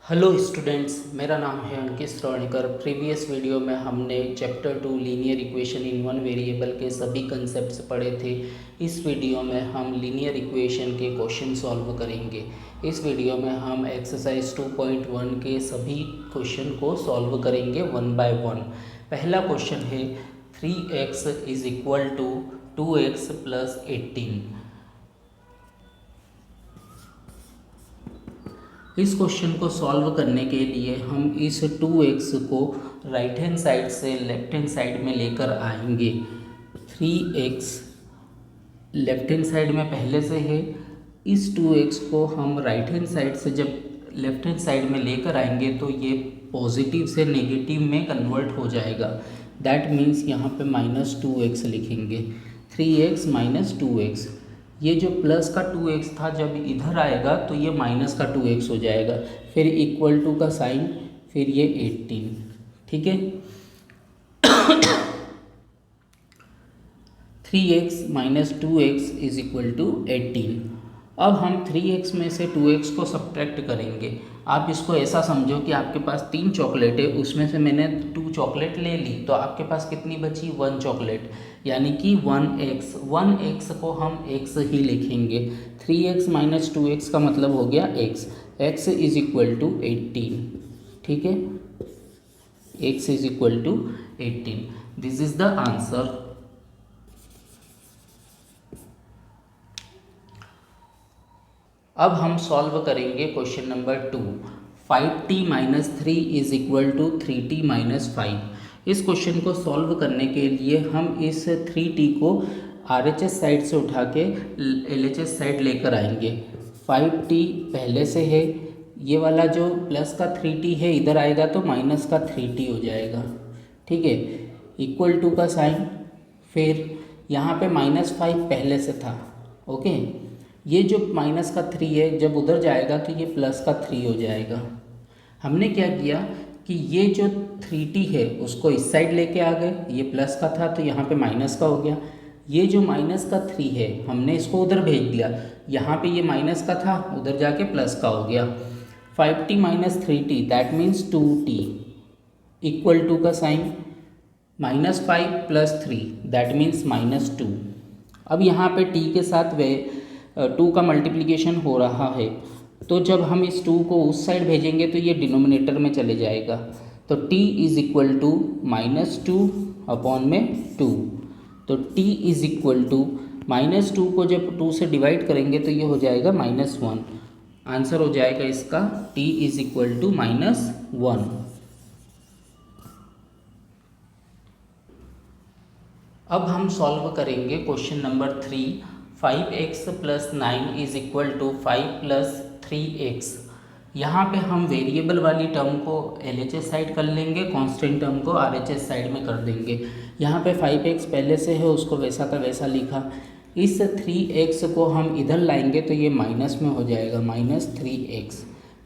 Hello students, मेरा नाम है अंकित श्रोणीकर। प्रीवियस वीडियो में हमने chapter 2 linear equation in one variable के सभी कंसेप्ट्स पढ़े थे। इस वीडियो में हम लीनियर इक्वेशन के क्वेश्चन सॉल्व करेंगे। इस वीडियो में हम एक्सरसाइज 2.1 के सभी क्वेश्चन को सॉल्व करेंगे वन बाय वन। पहला क्वेश्चन है 3x is equal to 2x plus 18। इस क्वेश्चन को सॉल्व करने के लिए हम इस 2x को राइट हैंड साइड से लेफ्ट हैंड साइड में लेकर आएंगे। 3x लेफ्ट हैंड साइड में पहले से है। इस 2x को हम राइट हैंड साइड से जब लेफ्ट हैंड साइड में लेकर आएंगे तो ये पॉजिटिव से नेगेटिव में कन्वर्ट हो जाएगा। दैट मीन्स यहाँ पे -2x लिखेंगे। 3x माइनस 2x, ये जो प्लस का 2x था जब इधर आएगा तो ये माइनस का 2x हो जाएगा। फिर इक्वल टू का साइन, फिर ये 18। ठीक है। 3x minus 2x is equal to 18। अब हम 3x में से 2x को सब्ट्रैक्ट करेंगे। आप इसको ऐसा समझो कि आपके पास 3 चॉकलेट है, उसमें से मैंने 2 चॉकलेट ले ली तो आपके पास कितनी बची? 1 चॉकलेट, यानी कि 1x। 1x को हम x ही लिखेंगे। 3x माइनस 2x का मतलब हो गया x। x is equal to 18। ठीक है, x is equal to 18। This is the answer. अब हम सॉल्व करेंगे question number 2। 5t minus 3 is equal to 3t minus 5। इस क्वेश्चन को सॉल्व करने के लिए हम इस 3t को RHS साइड से उठा के LHS साइड लेकर आएंगे। 5t पहले से है, ये वाला जो प्लस का 3t है इधर आएगा तो माइनस का 3t हो जाएगा। ठीक है, इक्वल टू का साइन, फिर यहाँ पे -5 पहले से था। ओके, ये जो माइनस का 3 है जब उधर जाएगा तो ये प्लस का 3 हो जाएगा। हमने क्या किया कि ये जो 3t है उसको इस साइड लेके आ गए, ये प्लस का था तो यहाँ पे माइनस का हो गया। ये जो माइनस का 3 है हमने इसको उधर भेज दिया, यहाँ पे ये माइनस का था उधर जाके प्लस का हो गया। 5t minus 3t that means 2t, equal to का साइन, -5 प्लस 3 दैट मीन्स -2। अब यहाँ पे t के साथ वे 2 का मल्टीप्लिकेशन हो रहा है, तो जब हम इस 2 को उस साइड भेजेंगे तो ये डिनोमिनेटर में चले जाएगा। तो t is equal to -2 upon में 2। तो t इज इक्वल टू -2 को जब 2 से डिवाइड करेंगे तो ये हो जाएगा -1। आंसर हो जाएगा इसका t इज इक्वल टू -1। अब हम सॉल्व करेंगे question number 3। 5x plus 9 is equal to 5 plus 3x। यहाँ पे हम वेरिएबल वाली टर्म को LHS साइड कर लेंगे, कांस्टेंट टर्म को RHS साइड में कर देंगे। यहाँ पे 5x पहले से है उसको वैसा का वैसा लिखा। इस 3x को हम इधर लाएंगे तो ये माइनस में हो जाएगा, -3x।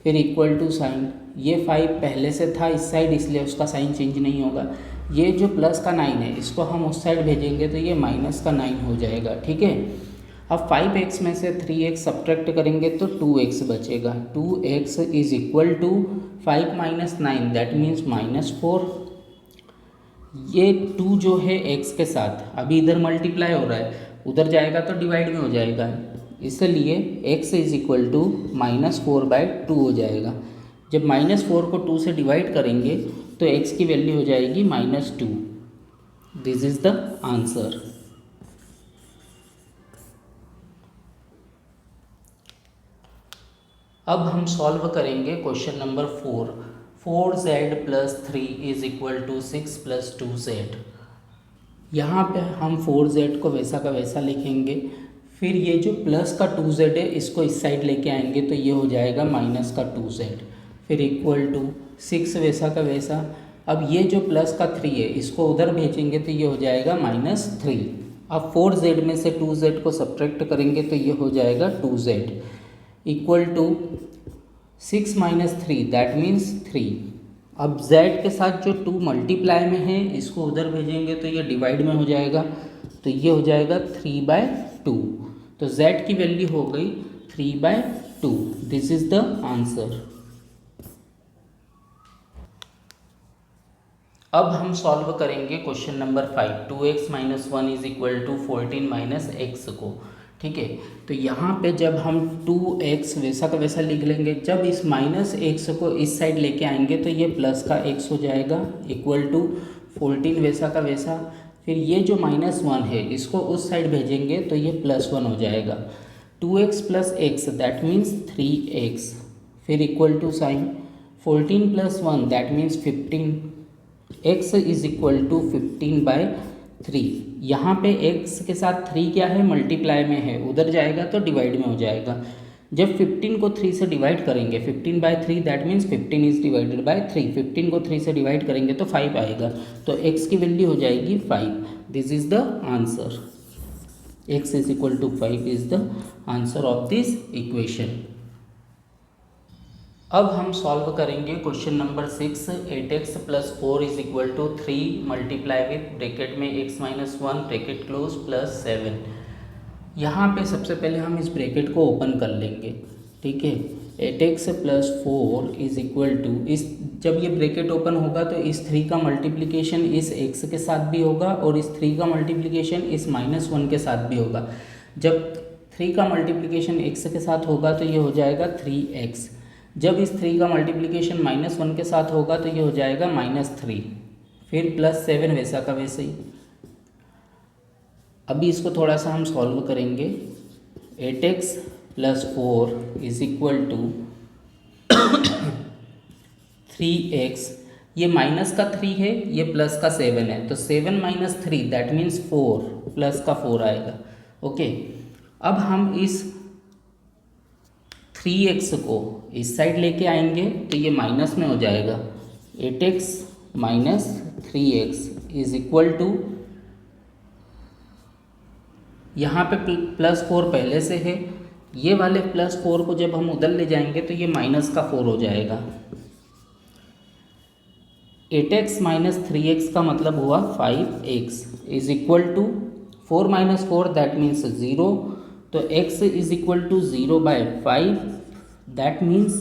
फिर इक्वल टू साइन, ये 5 पहले से था इस साइड इसलिए उसका साइन चेंज नहीं होगा। ये जो प्लस का 9 है इसको हम उस साइड भेजेंगे तो ये माइनस का 9 हो जाएगा। ठीक है, अब 5x में से 3x सब्ट्रैक्ट करेंगे तो 2x बचेगा। 2x is equal to 5 minus 9 that means -4। ये 2 जो है x के साथ अभी इधर मल्टीप्लाई हो रहा है, उधर जाएगा तो डिवाइड में हो जाएगा, इसलिए x इज इक्वल टू -4/2 हो जाएगा। जब -4 को 2 से डिवाइड करेंगे तो x की वैल्यू हो जाएगी -2। This is the answer. अब हम सॉल्व करेंगे question number 4। 4z plus 3 is equal to 6 plus 2z। यहाँ पे हम 4z को वैसा का वैसा लिखेंगे। फिर ये जो प्लस का 2z है इसको इस साइड लेके आएंगे तो ये हो जाएगा माइनस का 2z। फिर इक्वल टू 6 वैसा का वैसा। अब ये जो प्लस का 3 है इसको उधर भेजेंगे तो ये हो जाएगा -3। अब 4z में से 2z को सब्ट्रैक्ट करेंगे तो ये हो जाएगा 2z, equal to 6 minus 3 that means 3। अब z के साथ जो 2 मल्टीप्लाई में है इसको उधर भेजेंगे तो ये डिवाइड में हो जाएगा, तो ये हो जाएगा 3/2। तो z की वैल्यू हो गई 3/2। This is the answer. अब हम सॉल्व करेंगे question number 5, 2x minus 1 is equal to 14 minus x को। ठीक है, तो यहाँ पे जब हम 2x वैसा का वैसा लिख लेंगे, जब इस माइनस एक्स को इस साइड लेके आएंगे तो ये प्लस का x हो जाएगा इक्वल टू 14 वैसा का वैसा। फिर ये जो -1 है इसको उस साइड भेजेंगे तो ये +1 हो जाएगा। 2x plus x that means 3x, फिर equal to sign 14 plus 1 that means 15, x is equal to 15/3। यहाँ पे x के साथ 3 क्या है, मल्टीप्लाई में है, उधर जाएगा तो डिवाइड में हो जाएगा। जब 15 को 3 से डिवाइड करेंगे 15/3 that means 15 is divided by 3, 15 को 3 से डिवाइड करेंगे तो 5 आएगा, तो x की वैल्यू हो जाएगी 5। This is the answer, x is equal to 5 is the answer of this equation. अब हम सॉल्व करेंगे question number 6, 8x plus 4 is equal to 3 multiply with bracket में x minus 1 bracket close plus 7। यहाँ पे सबसे पहले हम इस ब्रैकेट को ओपन कर लेंगे। ठीक है, 8x plus 4 is equal to, इस जब ये ब्रैकेट ओपन होगा तो इस 3 का मल्टीप्लिकेशन इस x के साथ भी होगा और इस 3 का मल्टीप्लिकेशन इस -1 के साथ भी होगा। जब 3 का मल्टीप्लिकेशन x के साथ होगा तो ये हो जाएगा 3x, जब इस 3 का मल्टीप्लिकेशन -1 के साथ होगा तो ये हो जाएगा -3, फिर +7 वैसा का वैसे ही। अभी इसको थोड़ा सा हम सॉल्व करेंगे। 8x plus 4 is equal to 3x, ये माइनस का 3 है, ये प्लस का 7 है, तो 7 माइनस 3 दैट मीन्स 4, प्लस का 4 आएगा। ओके, अब हम इस 3x को इस साइड लेके आएंगे तो ये माइनस में हो जाएगा। 8x minus 3x is equal to, यहाँ पे +4 पहले से है, ये वाले +4 को जब हम उधर ले जाएंगे तो ये माइनस का 4 हो जाएगा। 8x माइनस 3x का मतलब हुआ 5x is equal to 4 minus 4 that means 0, तो x is equal to 0/5 that means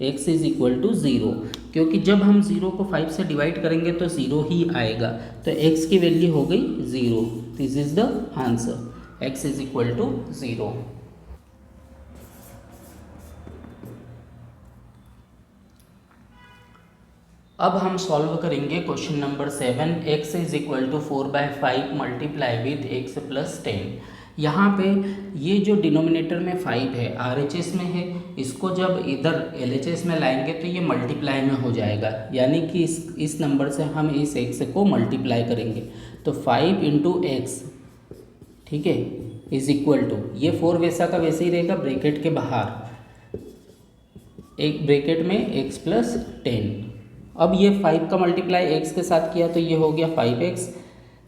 x is equal to 0, क्योंकि जब हम 0 को 5 से डिवाइड करेंगे तो 0 ही आएगा, तो x की वैल्यू हो गई 0। This is the answer, x is equal to 0। अब हम सॉल्व करेंगे question number 7, x is equal to 4/5 multiply with x plus 10। यहाँ पे ये जो डिनोमिनेटर में 5 है RHS में है, इसको जब इधर LHS में लाएंगे तो ये मल्टीप्लाई में हो जाएगा, यानी कि इस नंबर से हम इस x को मल्टीप्लाई करेंगे तो 5 इंटू एक्स, ठीक है, इज इक्वल टू, ये 4 वैसा का वैसे ही रहेगा, ब्रैकेट के बाहर एक ब्रैकेट में x प्लस 10। अब ये 5 का मल्टीप्लाई x के साथ किया तो ये हो गया 5x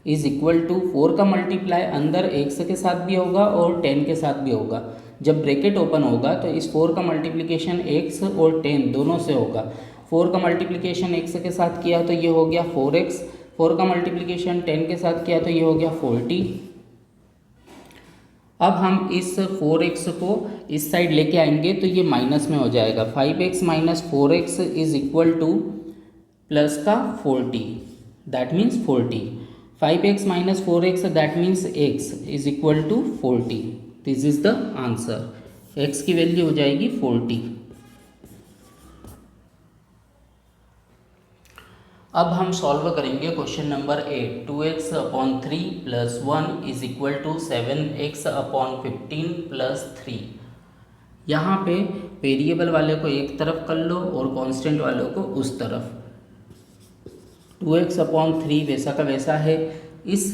इज इक्वल टू 4 का मल्टीप्लाई अंदर x के साथ भी होगा और 10 के साथ भी होगा। जब ब्रैकेट ओपन होगा तो इस 4 का मल्टीप्लिकेशन x और 10 दोनों से होगा। 4 का मल्टीप्लिकेशन x के साथ किया तो ये हो गया 4x, 4 का मल्टीप्लिकेशन 10 के साथ किया तो ये हो गया 40। अब हम इस 4x को इस साइड लेके आएंगे तो ये माइनस में हो जाएगा। 5x minus 4x is equal to plus का 40 that means 40। 5x minus 4x that means x is equal to 40। This is the answer, x की वैल्यू हो जाएगी 40। अब हम सॉल्व करेंगे question number 8, 2x upon 3 plus 1 is equal to 7x upon 15 plus 3। यहाँ पे variable वाले को एक तरफ कर लो और कांस्टेंट वालों को उस तरफ। 2x अपॉन 3 वैसा का वैसा है, इस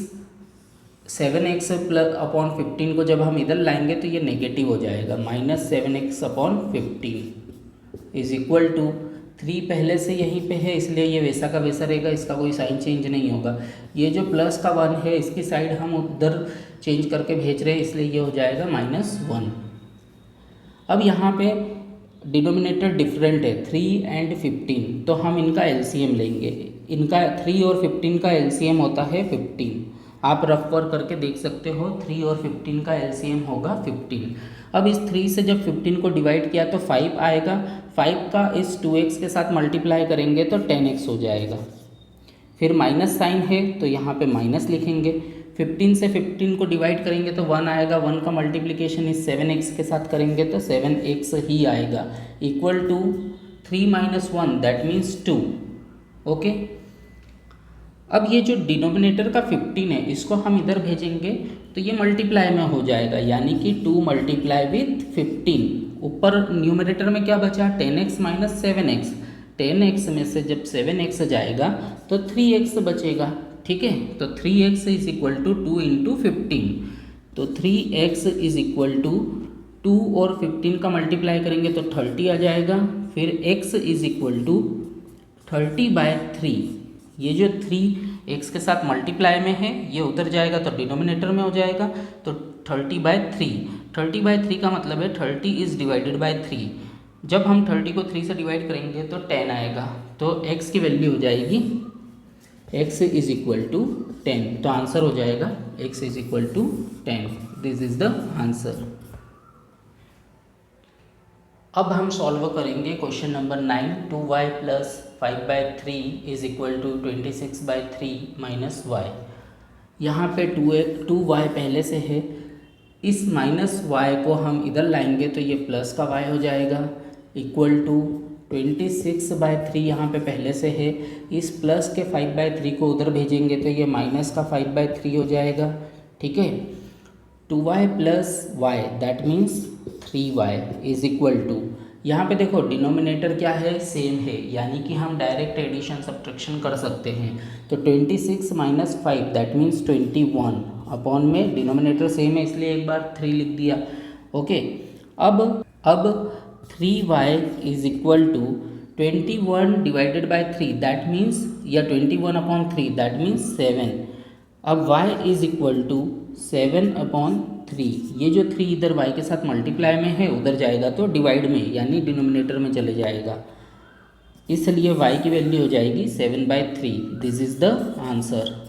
7x प्लस अपॉन 15 को जब हम इधर लाएंगे तो ये नेगेटिव हो जाएगा, minus 7x upon 15 is equal to 3 पहले से यहीं पे है इसलिए ये वैसा का वैसा रहेगा, इसका कोई साइन चेंज नहीं होगा। ये जो प्लस का 1 है इसकी साइड हम उधर चेंज करके भेज रहे हैं इसलिए ये हो जाएगा -1। अब यहाँ पे डिनोमिनेटर डिफरेंट है 3 एंड 15, तो हम इनका एलसीएम लेंगे। इनका 3 और 15 का एलसीएम होता है 15। आप रफ वर्क करके देख सकते हो, 3 और 15 का एलसीएम होगा 15। अब इस 3 से जब 15 को डिवाइड किया तो 5 आएगा, 5 का इस 2x के साथ मल्टीप्लाई करेंगे तो 10x हो जाएगा। फिर माइनस साइन है तो यहाँ पे माइनस लिखेंगे। 15 से 15 को डिवाइड करेंगे तो 1 आएगा, 1 का मल्टीप्लिकेशन इस 7x के साथ करेंगे तो 7x ही आएगा, equal to 3 minus 1 that means 2। Okay, अब ये जो डिनोमिनेटर का 15 है इसको हम इधर भेजेंगे तो ये मल्टीप्लाई में हो जाएगा, यानी कि 2 मल्टीप्लाई विथ 15। ऊपर न्यूमरेटर में क्या बचा, 10x माइनस 7x। 10x में से जब 7x जाएगा तो 3x बचेगा, ठीक है। तो 3x is equal to 2 into 15, तो 3x इज इक्वल टू 2 और 15 का मल्टीप्लाई करेंगे तो 30 आ जाएगा। फिर x इज इक्वल टू 30/3, ये जो 3x के साथ मल्टीप्लाई में है ये उधर जाएगा तो डिनोमिनेटर में हो जाएगा, तो 30/3। 30/3 का मतलब है 30 इज डिवाइडेड बाय 3। जब हम 30 को 3 से डिवाइड करेंगे तो 10 आएगा, तो x की वैल्यू हो जाएगी x इज इक्वल टू 10, तो आंसर हो जाएगा x is equal to 10। This is the answer. अब हम सॉल्व करेंगे question number 9। 2y plus 5/3 is equal to 26/3 minus y। यहाँ पे 2y पहले से है, इस माइनस y को हम इधर लाएंगे तो ये प्लस का y हो जाएगा, इक्वल टू 26/3 यहाँ पे पहले से है, इस प्लस के 5/3 को उधर भेजेंगे तो ये माइनस का 5/3 हो जाएगा, ठीक है। 2y plus y that means 3y is equal to, यहाँ पे देखो डिनोमिनेटर क्या है, सेम है, यानी कि हम डायरेक्ट एडिशन सब्ट्रैक्शन कर सकते हैं। तो 26 माइनस 5 दैट मीन्स 21 अपॉन में डिनोमिनेटर सेम है इसलिए एक बार 3 लिख दिया। ओके, अब 3y is equal to 21 divided by 3 that means, या 21 अपॉन 3 दैट मीन्स 7। अब y is equal to 7 upon 3, ये जो 3 इधर y के साथ मल्टीप्लाई में है उधर जाएगा तो डिवाइड में यानी डिनोमिनेटर में चले जाएगा, इसलिए y की वैल्यू हो जाएगी 7/3। This is the answer.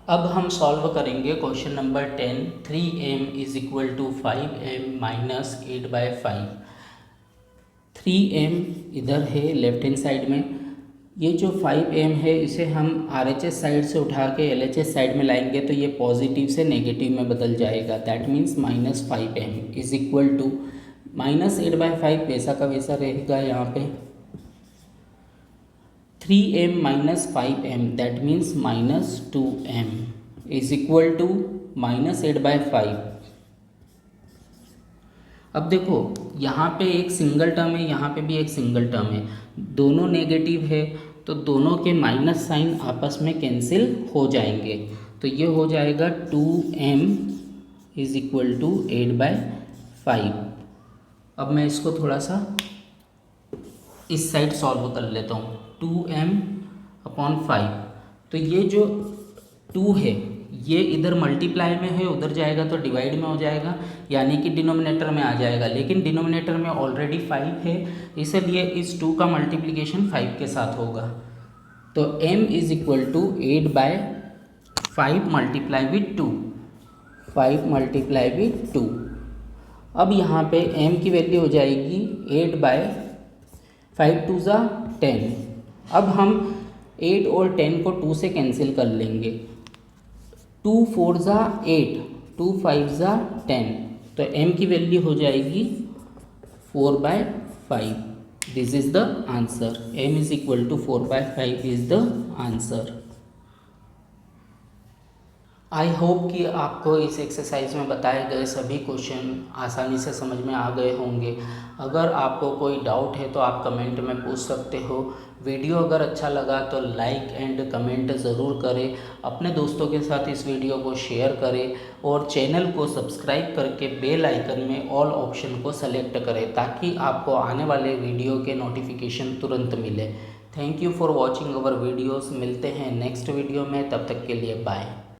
अब हम सॉल्व करेंगे question number 10। 3m is equal to 5m minus 8/5। 3m इधर है लेफ्ट हैंड साइड में, ये जो 5m है इसे हम RHS साइड से उठा के LHS साइड में लाएंगे तो ये पॉजिटिव से नेगेटिव में बदल जाएगा, that means minus 5m is equal to minus 8/5 वैसा का वैसा रहेगा यहाँ पे। 3m minus 5m that means minus 2m is equal to minus 8/5। अब देखो यहाँ पे एक सिंगल टर्म है, यहाँ पे भी एक सिंगल टर्म है, दोनों नेगेटिव है तो दोनों के माइनस साइन आपस में कैंसिल हो जाएंगे, तो ये हो जाएगा 2m इज इक्वल टू 8/5। अब मैं इसको थोड़ा सा इस साइड सॉल्व कर लेता हूँ। 2m अपॉन 5, तो ये जो 2 है ये इधर मल्टीप्लाई में है उधर जाएगा तो डिवाइड में हो जाएगा, यानी कि डिनोमिनेटर में आ जाएगा, लेकिन डिनोमिनेटर में ऑलरेडी 5 है इसलिए इस 2 का मल्टीप्लिकेशन 5 के साथ होगा, तो m is equal to 8/5 multiply with 2, 5 multiply with 2। अब यहाँ पे m की वैल्यू हो जाएगी 8/5 2 ज़ा 10। अब हम 8 और 10 को 2 से कैंसिल कर लेंगे, 2 4 ज़ा 8, 2 5 ज़ा 10, तो m की वैल्यू हो जाएगी 4/5। This is the answer, m is equal to 4/5 is the answer. I hope कि आपको इस एक्सरसाइज में बताए गए सभी क्वेश्चन आसानी से समझ में आ गए होंगे। अगर आपको कोई डाउट है तो आप कमेंट में पूछ सकते हो। वीडियो अगर अच्छा लगा तो लाइक एंड कमेंट ज़रूर करें, अपने दोस्तों के साथ इस वीडियो को शेयर करें और चैनल को सब्सक्राइब करके बेल आइकन में ऑल ऑप्शन को सेलेक्ट करें ताकि आपको आने वाले वीडियो के नोटिफिकेशन तुरंत मिले। Thank you for watching our videos. मिलते हैं नेक्स्ट वीडियो में, तब तक के लिए बाय।